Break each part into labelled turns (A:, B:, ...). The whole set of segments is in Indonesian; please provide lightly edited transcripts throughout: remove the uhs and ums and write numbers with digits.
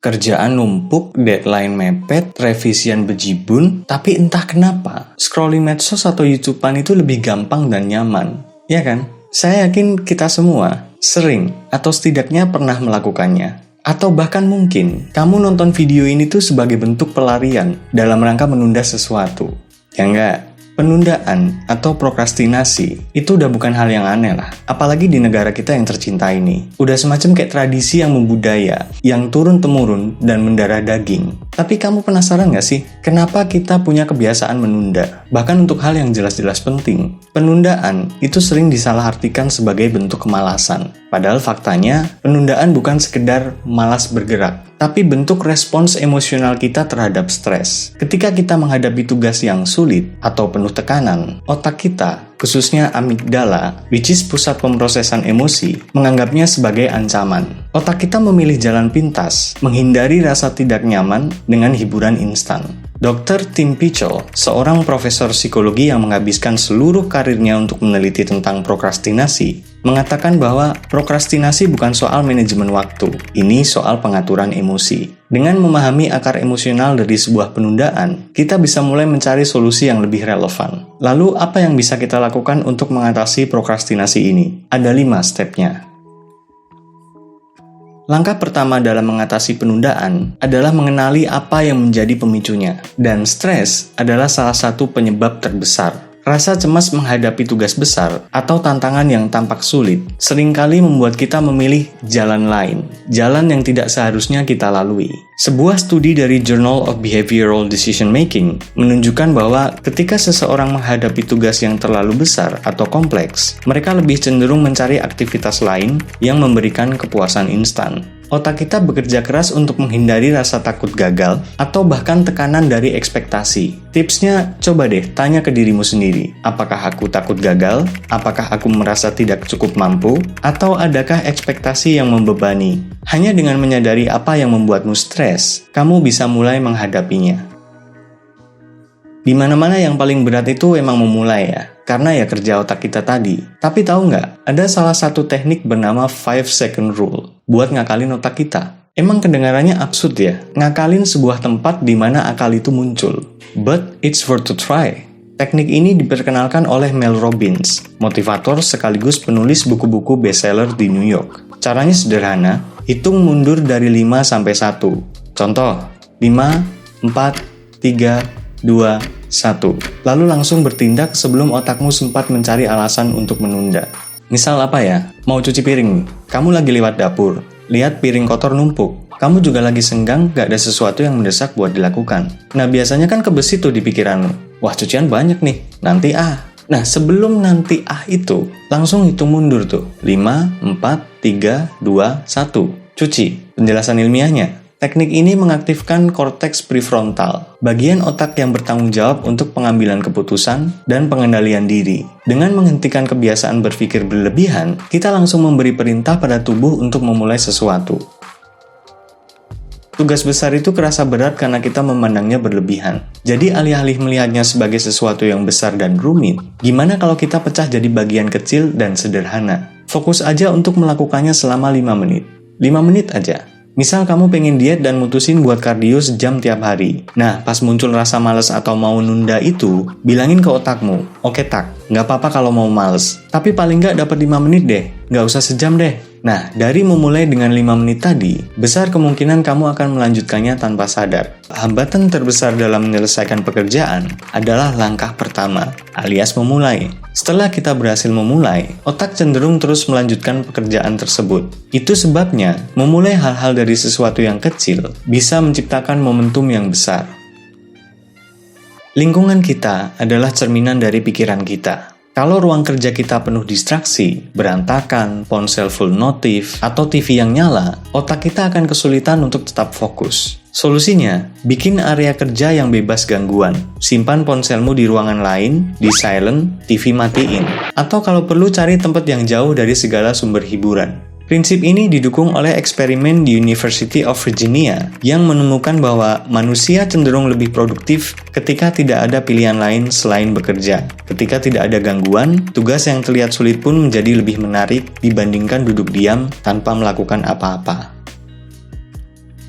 A: Kerjaan numpuk, deadline mepet, revisian bejibun, tapi entah kenapa, scrolling medsos atau YouTubean itu lebih gampang dan nyaman. Ya kan? Saya yakin kita semua sering atau setidaknya pernah melakukannya. Atau bahkan mungkin kamu nonton video ini tuh sebagai bentuk pelarian dalam rangka menunda sesuatu. Ya enggak? Penundaan atau prokrastinasi itu udah bukan hal yang aneh lah. Apalagi di negara kita yang tercinta ini. Udah semacam kayak tradisi yang membudaya, yang turun-temurun dan mendarah daging. Tapi kamu penasaran gak sih? Kenapa kita punya kebiasaan menunda? Bahkan untuk hal yang jelas-jelas penting. Penundaan itu sering disalahartikan sebagai bentuk kemalasan. Padahal faktanya, penundaan bukan sekedar malas bergerak, tapi bentuk respons emosional kita terhadap stres. Ketika kita menghadapi tugas yang sulit atau penuh tekanan, otak kita, khususnya amigdala, which is pusat pemrosesan emosi, menganggapnya sebagai ancaman. Otak kita memilih jalan pintas, menghindari rasa tidak nyaman dengan hiburan instan. Dr. Tim Pychyl, seorang profesor psikologi yang menghabiskan seluruh karirnya untuk meneliti tentang prokrastinasi, mengatakan bahwa prokrastinasi bukan soal manajemen waktu, ini soal pengaturan emosi. Dengan memahami akar emosional dari sebuah penundaan, kita bisa mulai mencari solusi yang lebih relevan. Lalu, apa yang bisa kita lakukan untuk mengatasi prokrastinasi ini? Ada 5 stepnya. Langkah pertama dalam mengatasi penundaan adalah mengenali apa yang menjadi pemicunya. Dan stres adalah salah satu penyebab terbesar. Rasa cemas menghadapi tugas besar atau tantangan yang tampak sulit seringkali membuat kita memilih jalan lain, jalan yang tidak seharusnya kita lalui. Sebuah studi dari Journal of Behavioral Decision Making menunjukkan bahwa ketika seseorang menghadapi tugas yang terlalu besar atau kompleks, mereka lebih cenderung mencari aktivitas lain yang memberikan kepuasan instan. Otak kita bekerja keras untuk menghindari rasa takut gagal atau bahkan tekanan dari ekspektasi. Tipsnya, coba deh tanya ke dirimu sendiri. Apakah aku takut gagal? Apakah aku merasa tidak cukup mampu? Atau adakah ekspektasi yang membebani? Hanya dengan menyadari apa yang membuatmu stres, kamu bisa mulai menghadapinya. Di mana-mana yang paling berat itu emang memulai ya, karena ya kerja otak kita tadi. Tapi tahu nggak, ada salah satu teknik bernama 5-second rule buat ngakalin otak kita. Emang kedengarannya absurd ya, ngakalin sebuah tempat di mana akal itu muncul. But it's worth to try. Teknik ini diperkenalkan oleh Mel Robbins, motivator sekaligus penulis buku-buku bestseller di New York. Caranya sederhana, hitung mundur dari 5 sampai 1. Contoh, 5, 4, 3, 2, 1. Lalu langsung bertindak sebelum otakmu sempat mencari alasan untuk menunda. Misal apa ya? Mau cuci piring nih. Kamu lagi lewat dapur. Lihat piring kotor numpuk. Kamu juga lagi senggang, gak ada sesuatu yang mendesak buat dilakukan. Nah, biasanya kan kebesit tuh di pikiranmu. Wah, cucian banyak nih. Nanti Nah, sebelum nanti itu, langsung hitung mundur tuh. 5, 4, 3, 2, 1. Cuci. Penjelasan ilmiahnya. Teknik ini mengaktifkan korteks prefrontal, bagian otak yang bertanggung jawab untuk pengambilan keputusan dan pengendalian diri. Dengan menghentikan kebiasaan berpikir berlebihan, kita langsung memberi perintah pada tubuh untuk memulai sesuatu. Tugas besar itu kerasa berat karena kita memandangnya berlebihan. Jadi alih-alih melihatnya sebagai sesuatu yang besar dan rumit, gimana kalau kita pecah jadi bagian kecil dan sederhana? Fokus aja untuk melakukannya selama 5 menit. 5 menit aja. Misal kamu pengen diet dan mutusin buat kardio sejam tiap hari. Nah, pas muncul rasa males atau mau nunda itu, bilangin ke otakmu, oke tak, nggak apa-apa kalau mau males. Tapi paling nggak dapat 5 menit deh, nggak usah sejam deh. Nah, dari memulai dengan 5 menit tadi, besar kemungkinan kamu akan melanjutkannya tanpa sadar. Hambatan terbesar dalam menyelesaikan pekerjaan adalah langkah pertama, alias memulai. Setelah kita berhasil memulai, otak cenderung terus melanjutkan pekerjaan tersebut. Itu sebabnya, memulai hal-hal dari sesuatu yang kecil bisa menciptakan momentum yang besar. Lingkungan kita adalah cerminan dari pikiran kita. Kalau ruang kerja kita penuh distraksi, berantakan, ponsel full notif, atau TV yang nyala, otak kita akan kesulitan untuk tetap fokus. Solusinya, bikin area kerja yang bebas gangguan. Simpan ponselmu di ruangan lain, di silent, TV matiin. Atau kalau perlu cari tempat yang jauh dari segala sumber hiburan. Prinsip ini didukung oleh eksperimen di University of Virginia yang menemukan bahwa manusia cenderung lebih produktif ketika tidak ada pilihan lain selain bekerja. Ketika tidak ada gangguan, tugas yang terlihat sulit pun menjadi lebih menarik dibandingkan duduk diam tanpa melakukan apa-apa.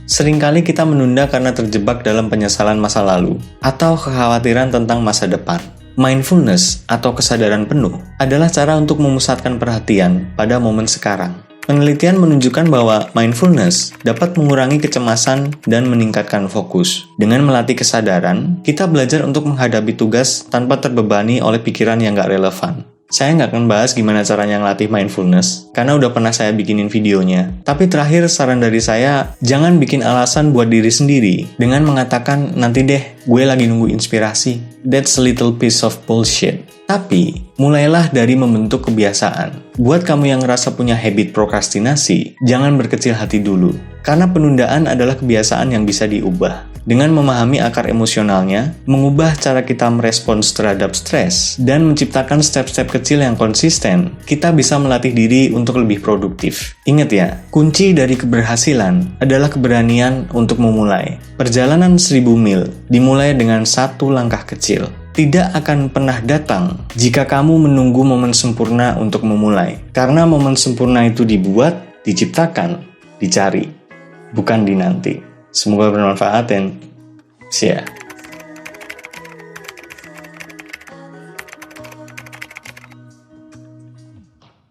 A: Seringkali kita menunda karena terjebak dalam penyesalan masa lalu atau kekhawatiran tentang masa depan. Mindfulness atau kesadaran penuh adalah cara untuk memusatkan perhatian pada momen sekarang. Penelitian menunjukkan bahwa mindfulness dapat mengurangi kecemasan dan meningkatkan fokus. Dengan melatih kesadaran, kita belajar untuk menghadapi tugas tanpa terbebani oleh pikiran yang gak relevan. Saya nggak akan bahas gimana caranya ngelatih mindfulness, karena udah pernah saya bikinin videonya. Tapi terakhir saran dari saya, jangan bikin alasan buat diri sendiri dengan mengatakan, nanti deh, gue lagi nunggu inspirasi. That's a little piece of bullshit. Tapi, mulailah dari membentuk kebiasaan. Buat kamu yang ngerasa punya habit prokrastinasi, jangan berkecil hati dulu. Karena penundaan adalah kebiasaan yang bisa diubah. Dengan memahami akar emosionalnya, mengubah cara kita merespons terhadap stres, dan menciptakan step-step kecil yang konsisten, kita bisa melatih diri untuk lebih produktif. Ingat ya, kunci dari keberhasilan adalah keberanian untuk memulai. Perjalanan 1000 mil dimulai dengan satu langkah kecil. Tidak akan pernah datang jika kamu menunggu momen sempurna untuk memulai. Karena momen sempurna itu dibuat, diciptakan, dicari, bukan dinanti. Semoga bermanfaat dan see ya.